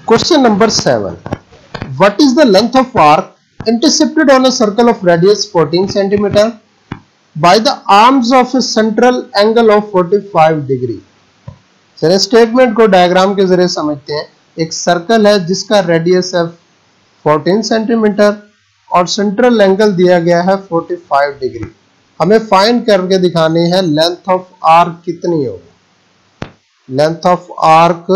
Question number 7. What is the length of arc intercepted on a circle of radius 14 cm by the arms of a central angle of 45 degree? चलिए statement को diagram के जरिए समझते हैं। एक circle है जिसका रेडियस है 14 सेंटीमीटर और सेंट्रल एंगल दिया गया है 45 डिग्री। हमें फाइंड करके दिखानी है लेंथ ऑफ आर्क कितनी होगी, length of arc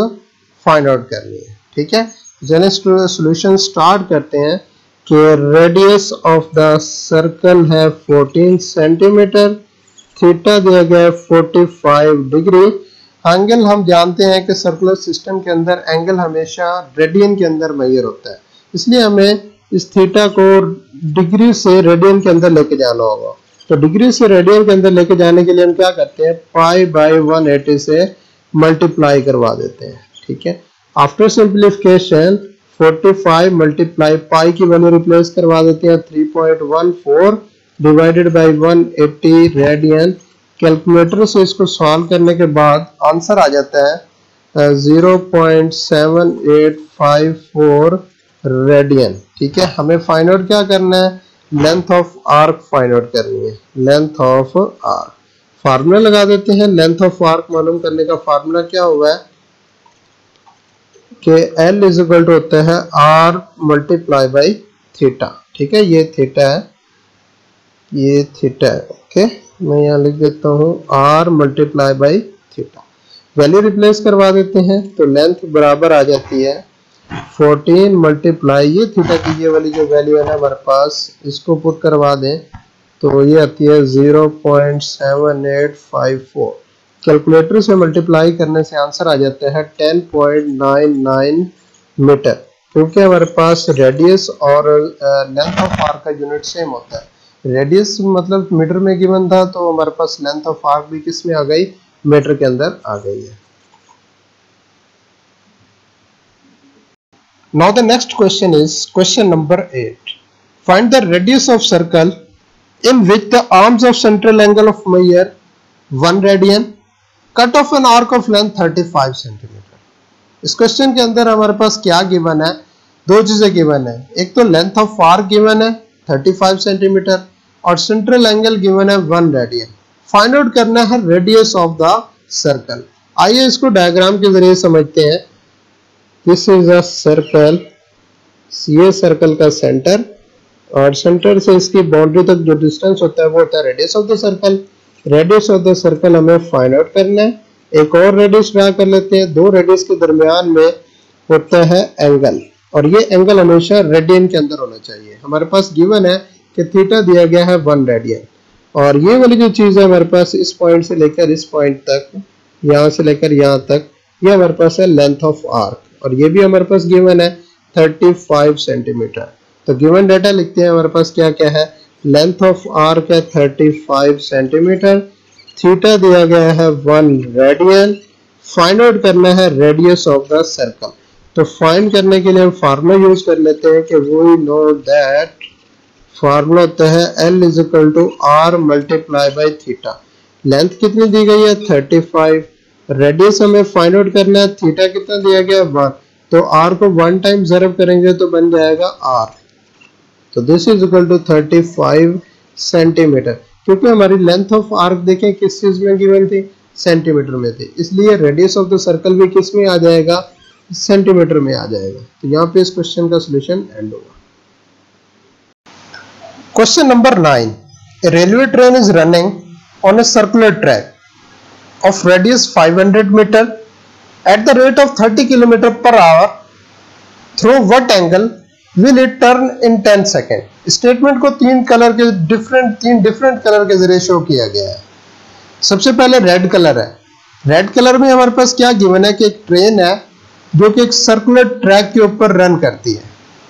find out करनी है। ठीक है, चलिए सॉल्यूशन स्टार्ट करते हैं कि रेडियस ऑफ द सर्कल है 14 सेंटीमीटर, थीटा दिया गया है 45 डिग्री। एंगल हम जानते हैं कि सर्कुलर सिस्टम के अंदर एंगल हमेशा रेडियन के अंदर मेजर होता है, इसलिए हमें इस थीटा को डिग्री से रेडियन के अंदर लेके जाना होगा। तो डिग्री से रेडियन के अंदर लेके जाने के लिए हम क्या करते हैं, पाई बाय 180 से मल्टीप्लाई करवा देते हैं। ठीक है, आफ्टर सिंप्लीफिकेशन 45 मल्टीप्लाई पाई की वैल्यू रिप्लेस करवा देते हैं 3.14 डिवाइडेड बाय 180 रेडियन। कैलकुलेटर से इसको सॉल्व करने के बाद आंसर आ जाता है 0.7854 रेडियन। ठीक है, हमें फाइंड आउट क्या करना है, length of arc find out करनी है। लेंथ ऑफ आर्क फार्मूला लगा देते हैं। लेंथ ऑफ आर्क मालूम करने का फार्मूला क्या हुआ है कि L इज इक्वल टू होता है R मल्टीप्लाई बाई थीटा। ठीक है, ये थीटा है, ये थीटा है। ओके, मैं यहाँ लिख देता हूँ R multiply by theta. Value replace करवा देते हैं तो लेंथ बराबर आ जाती है 14 मल्टीप्लाई ये थीटा की ये वाली जो वैल्यू है ना हमारे पास, इसको पुट करवा दें तो ये आती है 0.7854। कैलकुलेटर से मल्टीप्लाई करने से आंसर आ जाता है 10.99 मीटर, क्योंकि हमारे पास रेडियस और लेंथ ऑफ आर्क का यूनिट सेम होता है। रेडियस मतलब मीटर में गिवन था, तो हमारे पास लेंथ ऑफ आर्क भी किस में आ गई, मीटर के अंदर आ गई है। Now the next question is question number 8. Find the radius of circle in which the arms of central angle of measure 1 radian, cut off an arc of length 35 centimetre. इस question के अंदर हमारे पास क्या given है, दो चीजें given है। एक तो लेंथ ऑफ आर्क गिवन है 35 सेंटीमीटर और सेंट्रल एंगल गिवन है 1 रेडियन। फाइंड आउट करना है रेडियस ऑफ द सर्कल। आइए इसको डायग्राम के जरिए समझते हैं। दिस इज अ सर्कल, ये सर्कल का सेंटर और सेंटर से इसकी बाउंड्री तक जो डिस्टेंस होता है वो होता है radius of the circle. Radius of the circle हमें फाइंड आउट करना है। एक और रेडियस ड्रा कर लेते हैं। दो रेडियस के दरमियान में होता है एंगल और ये एंगल हमेशा रेडियन के अंदर होना चाहिए। हमारे पास गिवन है कि थीटा दिया गया है 1 रेडियन और ये वाली जो चीज है हमारे पास इस पॉइंट से लेकर इस पॉइंट तक, यहाँ से लेकर यहाँ तक, ये हमारे पास है लेंथ ऑफ आर्क और ये भी हमारे पास गिवन है 35 सेंटीमीटर। तो गिवन डाटा लिखते हैं, हमारे पास क्या क्या है, लेंथ ऑफ आर्क है 35 सेंटीमीटर, थीटा दिया गया है 1 रेडियन। फाइंड आउट करना है रेडियस ऑफ द सर्कल। तो फाइंड करने के लिए हम फार्मूला यूज कर लेते हैं कि वी नो दैट फार्मूला होता है L is equal to R multiply by theta. Length कितनी दी गई है 35, रेडियस हमें फाइंड आउट करना है, थीटा कितना दिया गया 1, तो R को 1 टाइम ज़रब करेंगे तो बन जाएगा R। तो this is equal to 35 centimetre. क्योंकि हमारी लेंथ ऑफ आर्क देखें किस चीज में गिवन थी, सेंटीमीटर में थी, इसलिए रेडियस ऑफ द सर्कल भी किस में आ जाएगा, सेंटीमीटर में आ जाएगा। तो यहाँ पे इस क्वेश्चन का सोल्यूशन एंड होगा। Question number 9. A railway train is running on a circular track of radius 500 meter at the rate of 30 km per hour. Through what angle will it turn in 10 second? Statement को तीन different colour के जरिए show किया गया है। सबसे पहले red colour है। रेड कलर में हमारे पास क्या गिवन है कि एक ट्रेन है जो कि एक सर्कुलर ट्रैक के ऊपर रन करती है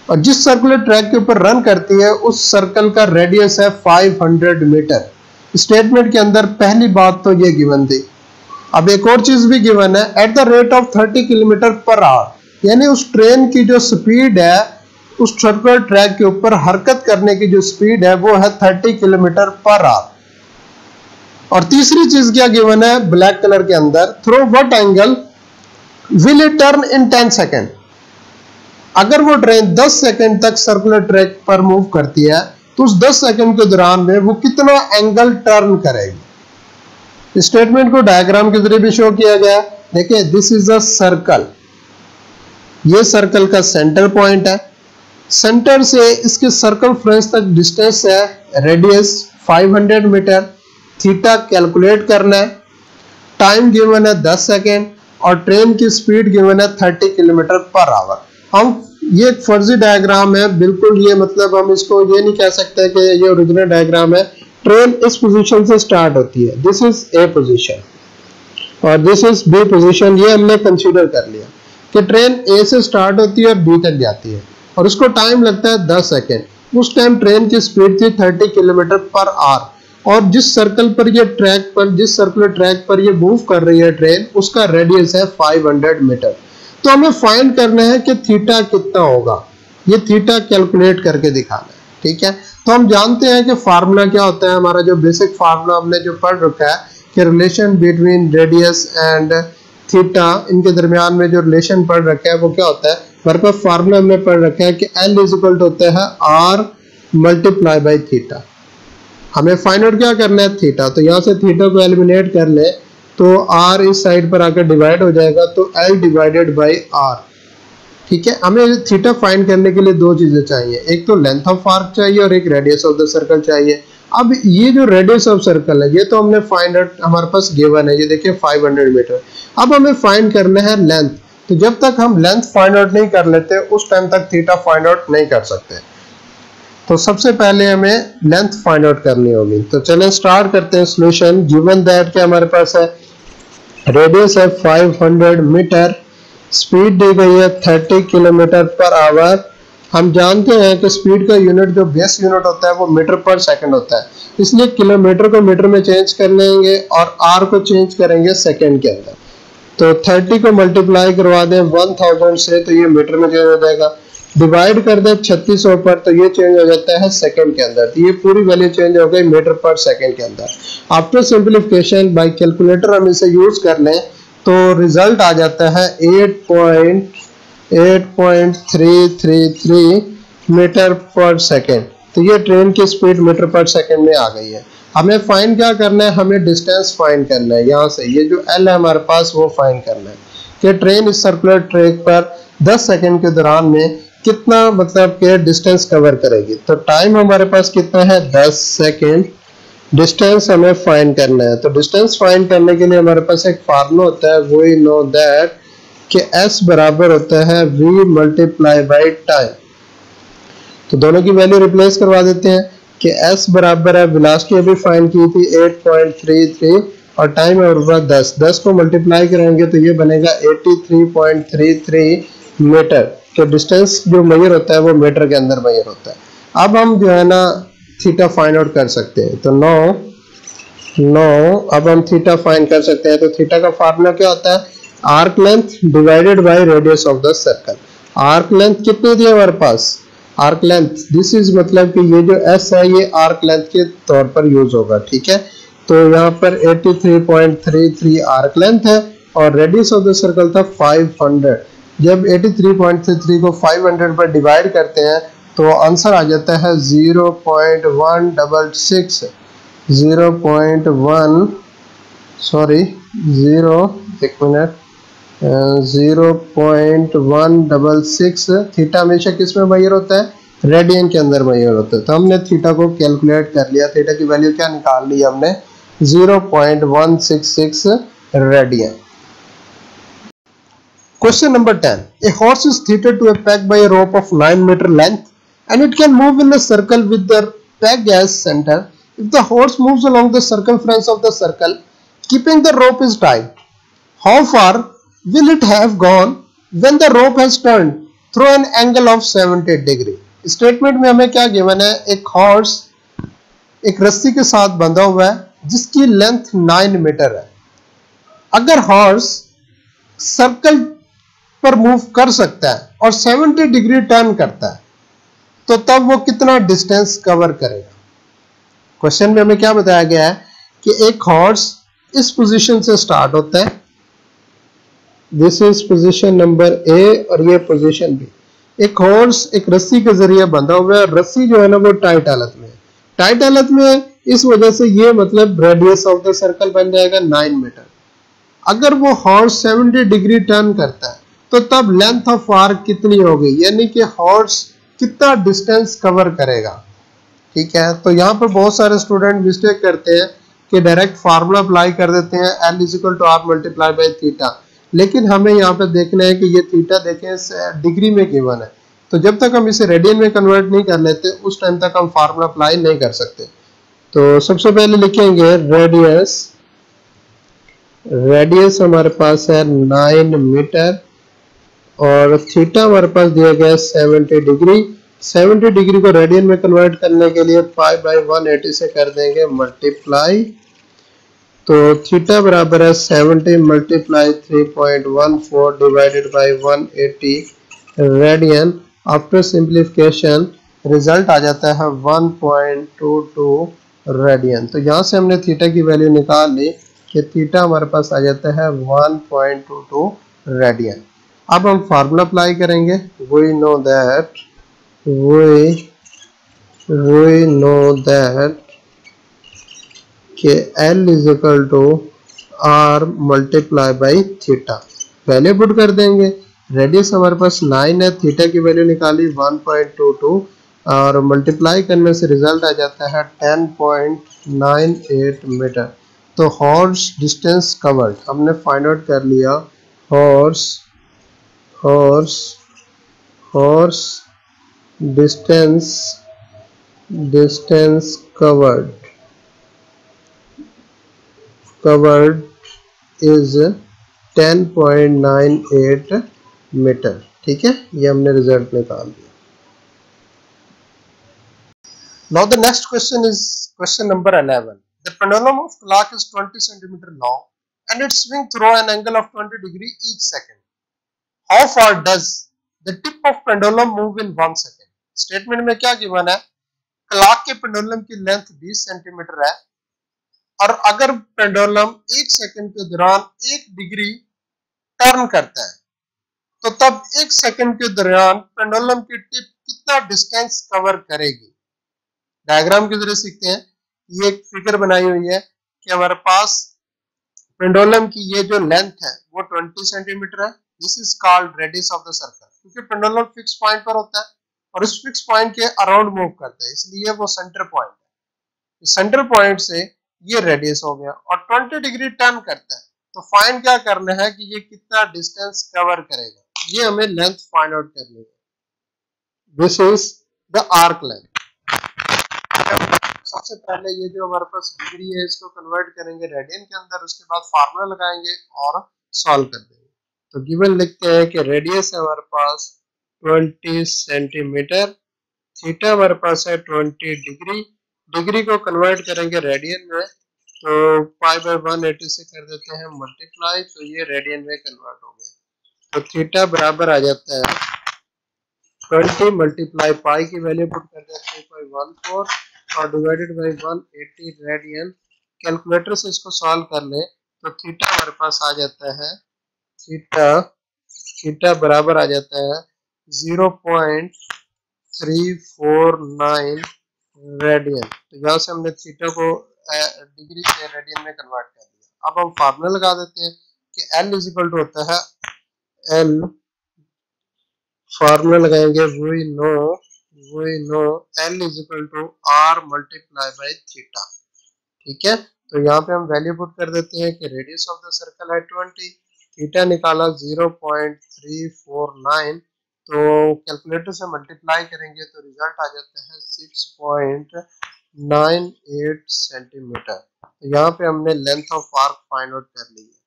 और जिस सर्कुलर ट्रैक के ऊपर रन करती है उस सर्कल का रेडियस है 500 मीटर। स्टेटमेंट के अंदर पहली बात तो ये गिवन थी। अब एक और चीज भी गिवन है, at the rate of 30 kilometre per hour, यानी उस ट्रेन की जो स्पीड है उस सर्कुलर ट्रैक के ऊपर हरकत करने की जो स्पीड है वो है 30 किलोमीटर पर आवर। और तीसरी चीज क्या गिवन है ब्लैक कलर के अंदर, through what angle will it turn in 10 second, अगर वो ट्रेन 10 सेकंड तक सर्कुलर ट्रैक पर मूव करती है तो उस 10 सेकंड के दौरान में वो कितना एंगल टर्न करेगी। स्टेटमेंट को डायग्राम के जरिए भी शो किया गया। देखिए, दिस इज अ सर्कल, ये सर्कल का सेंटर पॉइंट है। सेंटर से इसके सर्कल फ्रेंच तक डिस्टेंस है रेडियस 500 मीटर। थीटा कैलकुलेट करना है, टाइम गिवन है 10 सेकेंड और ट्रेन की स्पीड गिवन है 30 किलोमीटर पर आवर। हम ये एक फर्जी डायग्राम है, बिल्कुल ये मतलब हम इसको ये नहीं कह सकते कि ये ओरिजिनल डायग्राम है। ट्रेन इस पोजीशन से स्टार्ट होती है, दिस इज ए पोजीशन और दिस इज बी पोजीशन। ये हमने कंसीडर कर लिया कि ट्रेन ए से स्टार्ट होती है और बी तक जाती है और उसको टाइम लगता है 10 सेकेंड। उस टाइम ट्रेन की स्पीड थी 30 किलोमीटर पर आवर और जिस सर्कल पर ये ट्रैक पर, जिस सर्कुलर ट्रैक पर ये मूव कर रही है ट्रेन, उसका रेडियस है 500 मीटर। तो हमें फाइंड करना है कि थीटा कितना होगा, ये थीटा कैलकुलेट करके दिखाना है। ठीक है, तो हम जानते हैं कि फार्मूला क्या होता है। हमारा जो बेसिक फार्मूला हमने जो पढ़ रखा है कि relation between radius and theta, इनके दरमियान में जो रिलेशन पढ़ रखा है वो क्या होता है। हमारे पास फार्मूला हमने पढ़ रखा है कि L इज इक्वल टू होता है R मल्टीप्लाई बाई थीटा। हमें फाइंड आउट क्या करना है, थीटा। तो यहाँ से थीटा को एलिमिनेट कर ले तो R इस साइड पर आकर डिवाइड हो जाएगा, तो L डिवाइडेड बाई R। ठीक है, हमें थीटा फाइंड करने के लिए दो चीजें चाहिए, एक तो लेंथ ऑफ आर्क चाहिए और एक रेडियस ऑफ द सर्कल चाहिए। अब ये जो रेडियस ऑफ सर्कल है ये तो हमने फाइंड आउट, हमारे पास गिवन है, ये देखिए 500 मीटर। अब हमें फाइंड करना है लेंथ। तो जब तक हम लेंथ फाइंड आउट नहीं कर लेते उस टाइम तक थीटा फाइंड आउट नहीं कर सकते। तो सबसे पहले हमें लेंथ फाइंड आउट करनी होगी। तो चलें स्टार्ट करते हैं सॉल्यूशन। गिवन दैट के हमारे पास है रेडियस है 500 मीटर, स्पीड दी गई है 30 किलोमीटर पर आवर। हम जानते हैं कि स्पीड का यूनिट जो बेस यूनिट होता है वो मीटर पर सेकंड होता है, इसलिए किलोमीटर को मीटर में चेंज कर लेंगे और आर को चेंज करेंगे सेकंड के अंदर। तो 30 को मल्टीप्लाई करवा दें 1000 से तो ये मीटर में चेंज हो जाएगा, डिवाइड कर दें 3600 पर तो ये चेंज हो जाता है सेकंड के अंदर। तो ये पूरी वैल्यू चेंज हो गई मीटर पर सेकंड के अंदर। आफ्टर सिंप्लीफिकेशन बाय कैलकुलेटर हम इसे यूज कर लें तो रिजल्ट आ जाता है 8.333 मीटर पर सेकंड। तो ये ट्रेन की स्पीड मीटर पर सेकंड में आ गई है। हमें फाइंड क्या करना है, हमें डिस्टेंस फाइंड करना है। यहाँ से ये जो L है हमारे पास वो फाइंड करना है कि ट्रेन इस सर्कुलर ट्रैक पर 10 सेकंड के दौरान में कितना मतलब के डिस्टेंस कवर करेगी। तो टाइम हमारे पास कितना है 10 सेकंड, डिस्टेंस हमें फाइंड करना है। तो डिस्टेंस फाइंड करने के लिए हमारे पास एक फार्मूला होता है, वी नो दैट कि S बराबर होता है V मल्टीप्लाई बाई टाइम। तो दोनों की वैल्यू रिप्लेस करवा देते हैं कि S बराबर है, वेलोसिटी अभी फाइंड की थी 8.33 और टाइम है 10 को मल्टीप्लाई करेंगे तो ये बनेगा 83.33 मीटर। तो डिस्टेंस जो मेजर होता है वो मीटर के अंदर मेजर होता है। अब हम जो है ना थीटा फाइंड आउट कर सकते हैं। तो नो अब हम थीटा फाइंड कर सकते हैं। तो थीटा का फार्मूला क्या होता है, arc length divided by radius of the circle. Arc length कितनी थी हमारे पास, आर्क लेंथ दिस इज मतलब कि ये जो S है ये आर्क लेंथ के तौर पर यूज होगा। ठीक है, तो यहाँ पर 83.33 आर्क लेंथ है और रेडियस ऑफ द सर्कल था 500। जब 83.33 को 500 पर डिवाइड करते हैं तो आंसर आ जाता है 0.166 0.166। थीटा हमेशा किस में मेजर होता है, रेडियन के अंदर मेजर होता है। तो हमने थीटा को कैलकुलेट कर लिया, थीटा की वैल्यू क्या निकाल ली हमने 0.166 radian. Question number 10. A horse is tethered to a peg by a rope of 9 meter length and it can move in a circle with the peg as center. If the horse moves along the circumference of the circle, keeping the rope is tight, how far will it have gone when the rope has turned through an angle of 70 degree? Statement में हमें क्या given है, एक horse एक रस्सी के साथ बंधा हुआ है जिसकी लेंथ 9 मीटर है। अगर हॉर्स सर्कल पर मूव कर सकता है और 70 डिग्री टर्न करता है तो तब वो कितना डिस्टेंस कवर करेगा। क्वेश्चन में हमें क्या बताया गया है कि एक हॉर्स इस पोजीशन से स्टार्ट होता है, this is position number A और ये पोजीशन बी। एक हॉर्स एक रस्सी के जरिए बंधा हुआ है, रस्सी जो है ना वो टाइट हालत में है, टाइट हालत में है, इस वजह से ये मतलब रेडियस ऑफ द सर्कल बन जाएगा 9 मीटर। अगर वो हॉर्स 70 डिग्री टर्न करता है तो तब लेंथ ऑफ आर्क कितनी होगी, यानी कि हॉर्स कितना डिस्टेंस कवर करेगा। ठीक है, तो यहाँ पर बहुत सारे स्टूडेंट मिस्टेक करते हैं कि डायरेक्ट फार्मूला अप्लाई कर देते हैं L equal to R multiply by theta, लेकिन हमें यहाँ पे देखना है कि ये थीटा देखें डिग्री में गिवन है, तो जब तक हम इसे रेडियन में कन्वर्ट नहीं कर लेते उस टाइम तक हम फार्मूला अप्लाई नहीं कर सकते। तो सबसे पहले लिखेंगे रेडियस, रेडियस हमारे पास है 9 मीटर और थीटा हमारे पास दिया गया है 70 डिग्री। 70 डिग्री को रेडियन में कन्वर्ट करने के लिए 5/180 से कर देंगे मल्टीप्लाई, तो थीटा बराबर है 70 multiply 3.14 divided by 180 radian. After simplification result आ जाता है 1.22 रेडियन। तो यहाँ से हमने थीटा की वैल्यू निकाल ली कि थीटा हमारे पास आ जाता है 1.22 रेडियन। अब हम फार्मूला अप्लाई करेंगे। वी नो दैट कि L is equal to R multiply by theta. Value put कर देंगे। रेडियस हमारे पास 9 है, थीटा की वैल्यू निकाली 1.22 और मल्टीप्लाई करने से रिजल्ट आ जाता है 10.98 मीटर। तो हॉर्स डिस्टेंस कवर्ड हमने फाइंड आउट कर लिया। Horse distance covered is 10.98 metre. ठीक है, ये हमने रिजल्ट निकाल दिया। Now the next question is question number 11. The pendulum of clock is 20 centimeter long and it swings through an angle of 20 degree each second. How far does the tip of pendulum move in 1 second? Statement में क्या given है, clock के pendulum की length 20 centimetre है और अगर pendulum 1 second के दौरान 1 डिग्री टर्न करता है तो तब 1 सेकंड के दौरान पेंडुलम की टिप कितना डिस्टेंस कवर करेगी। डायग्राम के जरिए सीखते हैं। ये एक फिगर बनाई हुई है कि हमारे पास पेंडुलम की ये जो लेंथ है वो 20 सेंटीमीटर है। This is called radius of the circle, क्योंकि पेंडुलम फिक्स पॉइंट पर होता है और इस फिक्स पॉइंट के अराउंड मूव करता है, इसलिए वो सेंटर पॉइंट है। सेंटर पॉइंट से ये रेडियस हो गया और 20 डिग्री टर्न करता है, तो फाइंड क्या करना है कि ये कितना डिस्टेंस कवर करेगा, ये हमें लेंथ फाइंड आउट करनी है। This is the arc length. सबसे पहले ये जो हमारे पास डिग्री है इसको कन्वर्ट करेंगे रेडियन के अंदर, उसके बाद फार्मूला लगाएंगे और सॉल्व कर देंगे। तो गिवन लिखते हैं कि रेडियस है हमारे पास 20 सेंटीमीटर, थीटा हमारे पास है 20 डिग्री, डिग्री को कन्वर्ट करेंगे रेडियन में, तो 5/180 से कर देते हैं मल्टीप्लाई, तो ये रेडियन में कन्वर्ट हो गया। तो थीटा बराबर आ जाता है 20 मल्टीप्लाई पाई की वैल्यू पुट कर देते हैं 3.14 और डिवाइडेड बाई 180 रेडियन। कैलकुलेटर से इसको सॉल्व कर ले तो थीटा हमारे पास आ जाता है, थीटा बराबर आ जाता है 0.349 रेडियन। तो यहाँ से हमने थीटा को डिग्री से रेडियन में कन्वर्ट कर दिया। अब हम फार्मूला लगा देते हैं कि L इज इक्वल टू होता है L, फार्मूला लगाएंगे we know L is equal to R multiply by theta. ठीक है, तो यहाँ पे हम वैल्यू पुट कर देते हैं कि रेडियस ऑफ द सर्कल है 20, थीटा निकाला 0.349, तो कैलकुलेटर से मल्टीप्लाई करेंगे तो रिजल्ट आ जाता है 6.98 सेंटीमीटर। तो यहाँ पे हमने length of arc find out कर ली है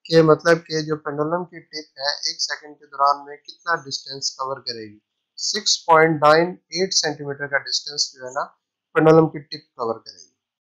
कि मतलब कि जो पेंडुलम की टिप है 1 सेकंड के दौरान में कितना डिस्टेंस कवर करेगी। 6.98 सेंटीमीटर का डिस्टेंस जो है ना पेंडुलम की टिप कवर करेगी।